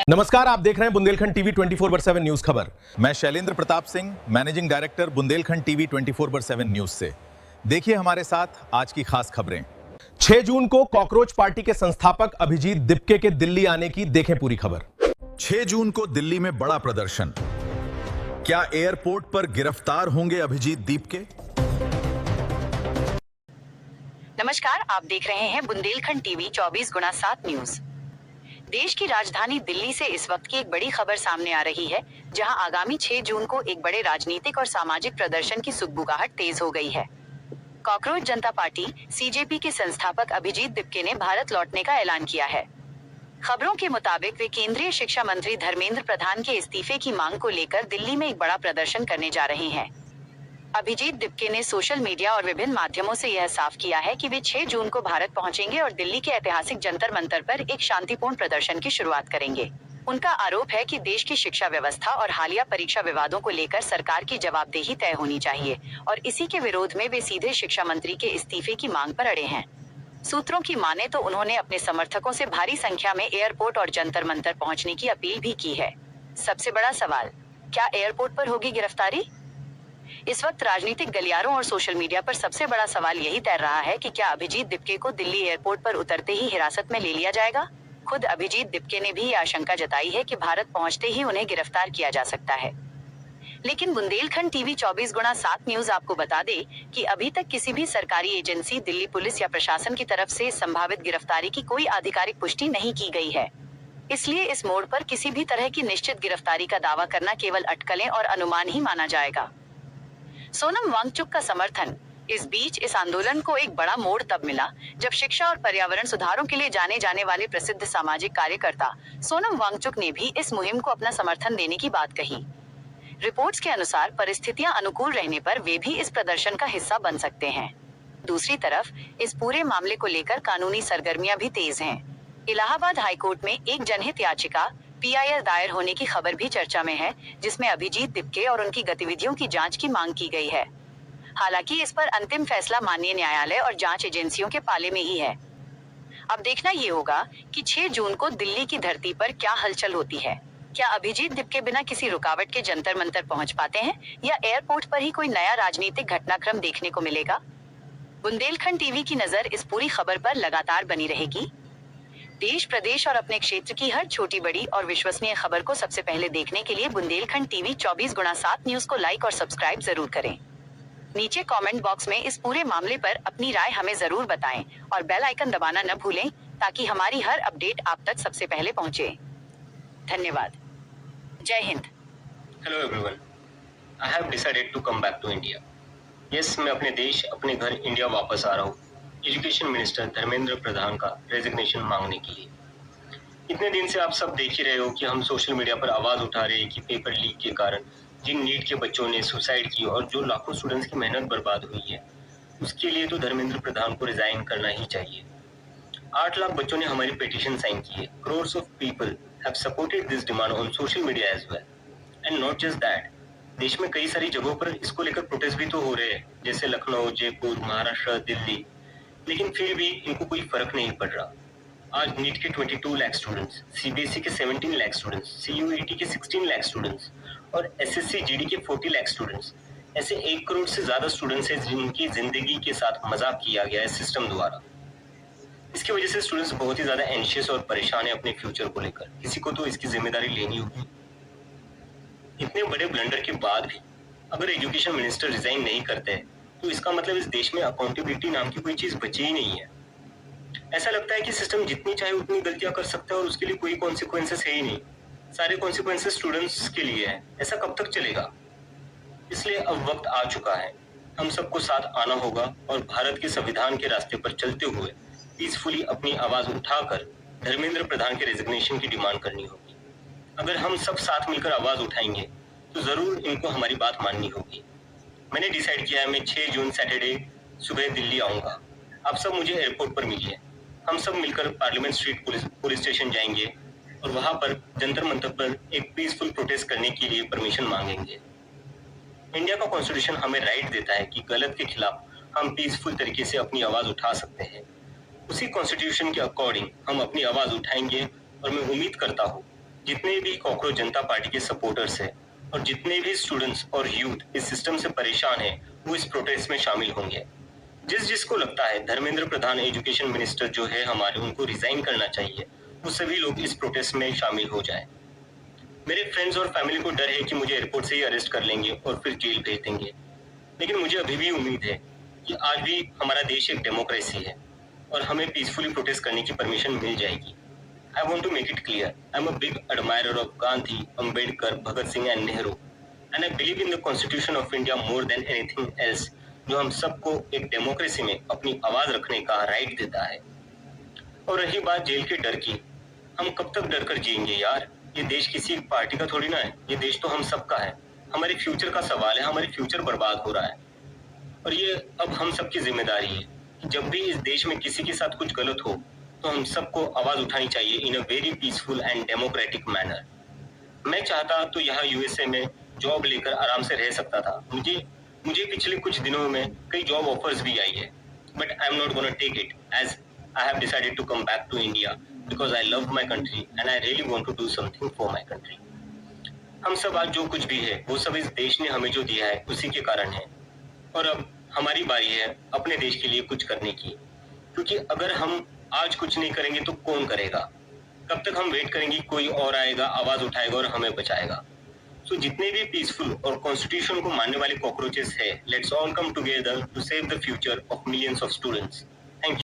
नमस्कार, आप देख रहे हैं बुंदेलखंड टीवी 24/7 न्यूज खबर। मैं Shailendra Pratap Singh, managing director Bundelkhand TV 24/7 news से। देखिए हमारे साथ आज की खास खबरें। 6 जून को कॉकरोच पार्टी के संस्थापक अभिजीत दिपके के दिल्ली आने की देखें पूरी खबर। 6 जून को दिल्ली में बड़ा प्रदर्शन। क्या एयरपोर्ट पर गिरफ्तार होंगे अभिजीत दिपके? नमस्कार, आप देख रहे हैं बुंदेलखंड टीवी 24/7 न्यूज। देश की राजधानी दिल्ली से इस वक्त की एक बड़ी खबर सामने आ रही है, जहां आगामी 6 जून को एक बड़े राजनीतिक और सामाजिक प्रदर्शन की सुगबुगाहट तेज हो गई है। कॉकरोच जनता पार्टी सीजेपी के संस्थापक अभिजीत दिपके ने भारत लौटने का ऐलान किया है। खबरों के मुताबिक वे केंद्रीय शिक्षा मंत्री धर्मेंद्र प्रधान के इस्तीफे की मांग को लेकर दिल्ली में एक बड़ा प्रदर्शन करने जा रहे हैं। अभिजीत दिपके ने सोशल मीडिया और विभिन्न माध्यमों से यह साफ किया है कि वे 6 जून को भारत पहुंचेंगे और दिल्ली के ऐतिहासिक जंतर मंतर पर एक शांतिपूर्ण प्रदर्शन की शुरुआत करेंगे। उनका आरोप है कि देश की शिक्षा व्यवस्था और हालिया परीक्षा विवादों को लेकर सरकार की जवाबदेही तय होनी चाहिए और इसी के विरोध में वे सीधे शिक्षा मंत्री के इस्तीफे की मांग पर अड़े हैं। सूत्रों की माने तो उन्होंने अपने समर्थकों से भारी संख्या में एयरपोर्ट और जंतर मंतर पहुंचने की अपील भी की है। सबसे बड़ा सवाल, क्या एयरपोर्ट पर होगी गिरफ्तारी? इस वक्त राजनीतिक गलियारों और सोशल मीडिया पर सबसे बड़ा सवाल यही तैर रहा है कि क्या अभिजीत दिपके को दिल्ली एयरपोर्ट पर उतरते ही हिरासत में ले लिया जाएगा। खुद अभिजीत दिपके ने भी ये आशंका जताई है कि भारत पहुंचते ही उन्हें गिरफ्तार किया जा सकता है। लेकिन बुंदेलखंड टीवी 24/7 न्यूज आपको बता दे कि अभी तक किसी भी सरकारी एजेंसी, दिल्ली पुलिस या प्रशासन की तरफ से संभावित गिरफ्तारी की कोई आधिकारिक पुष्टि नहीं की गई है। इसलिए इस मोड़ पर किसी भी तरह की निश्चित गिरफ्तारी का दावा करना केवल अटकलें और अनुमान ही माना जाएगा। सोनम वांगचुक का समर्थन। इस बीच इस आंदोलन को एक बड़ा मोड़ तब मिला जब शिक्षा और पर्यावरण सुधारों के लिए जाने जाने वाले प्रसिद्ध सामाजिक कार्यकर्ता सोनम वांगचुक ने भी इस मुहिम को अपना समर्थन देने की बात कही। रिपोर्ट्स के अनुसार परिस्थितियां अनुकूल रहने पर वे भी इस प्रदर्शन का हिस्सा बन सकते हैं। दूसरी तरफ इस पूरे मामले को लेकर कानूनी सरगर्मियां भी तेज हैं। इलाहाबाद हाईकोर्ट में एक जनहित याचिका PIL दायर होने की खबर भी चर्चा में है, जिसमें अभिजीत दिपके और उनकी गतिविधियों की जांच की मांग की गई है। हालांकि इस पर अंतिम फैसला माननीय न्यायालय और जांच एजेंसियों के पाले में ही है। अब देखना ये होगा कि 6 जून को दिल्ली की धरती पर क्या हलचल होती है। क्या अभिजीत दिपके बिना किसी रुकावट के जंतर मंतर पहुंच पाते हैं या एयरपोर्ट पर ही कोई नया राजनीतिक घटनाक्रम देखने को मिलेगा? बुंदेलखंड टीवी की नजर इस पूरी खबर पर लगातार बनी रहेगी। देश, प्रदेश और अपने क्षेत्र की हर छोटी बड़ी और विश्वसनीय खबर को सबसे पहले देखने के लिए बुंदेलखंड टीवी 24/7 न्यूज को लाइक और सब्सक्राइब जरूर करें। नीचे कमेंट बॉक्स में इस पूरे मामले पर अपनी राय हमें जरूर बताएं और बेल आइकन दबाना न भूलें ताकि हमारी हर अपडेट आप तक सबसे पहले पहुंचे। धन्यवाद। जय हिंद। Hello everyone, I have decided to come back to India. Yes, मैं अपने देश, अपने घर इंडिया वापस आ रहा हूँ, एजुकेशन मिनिस्टर धर्मेंद्र प्रधान का रेजिग्नेशन मांगने के लिए। इतने दिन से आप सब देख ही रहे हो कि हम सोशल मीडिया पर आवाज उठा रहे हैं कि पेपर लीक के कारण जिन नीट के बच्चों ने सुसाइड की और जो लाखों स्टूडेंट्स की मेहनत बर्बाद हुई है, उसके लिए तो धर्मेंद्र प्रधान को रिजाइन करना ही चाहिए। 8 लाख बच्चों ने हमारी पिटीशन साइन की है। Crores of people have supported this demand on social media as well, and not just that, देश में कई सारी जगहों पर इसको लेकर प्रोटेस्ट भी तो हो रहे हैं, जैसे लखनऊ, जयपुर, महाराष्ट्र, दिल्ली। लेकिन फिर भी इनको कोई फर्क नहीं पड़ रहा। आज नीट के 22 लाख स्टूडेंट्स, CBSE के 17 लाख स्टूडेंट्स, CUET के 16 लाख स्टूडेंट्स और SSC GD के 40 लाख स्टूडेंट्स, ऐसे 1 करोड़ से ज्यादा स्टूडेंट्स हैं जिनकी जिंदगी के साथ मजाक किया गया है सिस्टम द्वारा। इसकी वजह से स्टूडेंट्स बहुत ही ज्यादा एंशियस और परेशान है अपने फ्यूचर को लेकर। किसी को तो इसकी जिम्मेदारी लेनी होगी। इतने बड़े ब्लंडर के बाद भी अगर एजुकेशन मिनिस्टर रिजाइन नहीं करते तो इसका मतलब इस देश में अकाउंटेबिलिटी नाम की कोई चीज बची ही नहीं है। ऐसा लगता है कि सिस्टम जितनी चाहे उतनी गलतियां कर सकता है और उसके लिए कोई कॉन्सिक्वेंसेस है ही नहीं। सारे कॉन्सिक्वेंसेस स्टूडेंट्स के लिए है। ऐसा कब तक चलेगा? इसलिए अब वक्त आ चुका है, हम सबको साथ आना होगा और भारत के संविधान के रास्ते पर चलते हुए पीसफुली अपनी आवाज उठाकर धर्मेंद्र प्रधान के रेजिग्नेशन की डिमांड करनी होगी। अगर हम सब साथ मिलकर आवाज उठाएंगे तो जरूर इनको हमारी बात माननी होगी। मैंने डिसाइड किया है, मैं 6 जून सैटरडे सुबह दिल्ली आऊंगा। आप सब मुझे एयरपोर्ट पर मिलिए। हम सब मिलकर पार्लियामेंट स्ट्रीट पुलिस स्टेशन जाएंगे और वहां पर जंतर मंतर पर एक पीसफुल प्रोटेस्ट करने के लिए परमिशन मांगेंगे। इंडिया का कॉन्स्टिट्यूशन हमें राइट देता है कि गलत के खिलाफ हम पीसफुल तरीके से अपनी आवाज उठा सकते हैं। उसी कॉन्स्टिट्यूशन के अकॉर्डिंग हम अपनी आवाज उठाएंगे और मैं उम्मीद करता हूँ जितने भी कॉकरोच जनता पार्टी के सपोर्टर्स हैं और जितने भी स्टूडेंट्स और यूथ इस सिस्टम से परेशान हैं, वो इस प्रोटेस्ट में शामिल होंगे। जिसको लगता है धर्मेंद्र प्रधान एजुकेशन मिनिस्टर जो है हमारे, उनको रिजाइन करना चाहिए, वो सभी लोग इस प्रोटेस्ट में शामिल हो जाएं। मेरे फ्रेंड्स और फैमिली को डर है कि मुझे एयरपोर्ट से ही अरेस्ट कर लेंगे और फिर जेल भेज देंगे, लेकिन मुझे अभी भी उम्मीद है कि आज भी हमारा देश एक डेमोक्रेसी है और हमें पीसफुली प्रोटेस्ट करने की परमिशन मिल जाएगी। I want to make it clear, I'm a big admirer of Gandhi, Ambedkar, Bhagat Singh and Nehru, and I believe in the Constitution of India more than anything else, जो हम सबको एक democracy में अपनी आवाज रखने का राइट देता है। और रही बात जेल के डर की, हम कब तक डर कर जिएंगे यार? ये देश किसी एक पार्टी का थोड़ी ना है, ये देश तो हम सबका है। हमारे फ्यूचर का सवाल है, हमारे फ्यूचर बर्बाद हो रहा है और ये अब हम सबकी जिम्मेदारी है कि जब भी इस देश में किसी के साथ कुछ गलत हो तो हम सबको आवाज उठानी चाहिए in a very peaceful and democratic manner. मैं चाहता तो यहाँ यूएसए में जॉब लेकर आराम से रह सकता था। मुझे पिछले कुछ दिनों में कई जॉब ऑफर्स भी आई है, but I am not gonna take it as I have decided to come back to India because I love my country and I really want to do something for my country. हम सब आज जो कुछ भी है वो सब इस देश ने हमें जो दिया है उसी के कारण है और अब हमारी बारी है अपने देश के लिए कुछ करने की, क्योंकि अगर हम आज कुछ नहीं करेंगे तो कौन करेगा? कब तक हम वेट करेंगे कोई और आएगा, आवाज उठाएगा और हमें बचाएगा? सो जितने भी पीसफुल और कॉन्स्टिट्यूशन को मानने वाले कॉकरोचेस है, let's all come together to save the future of millions of students.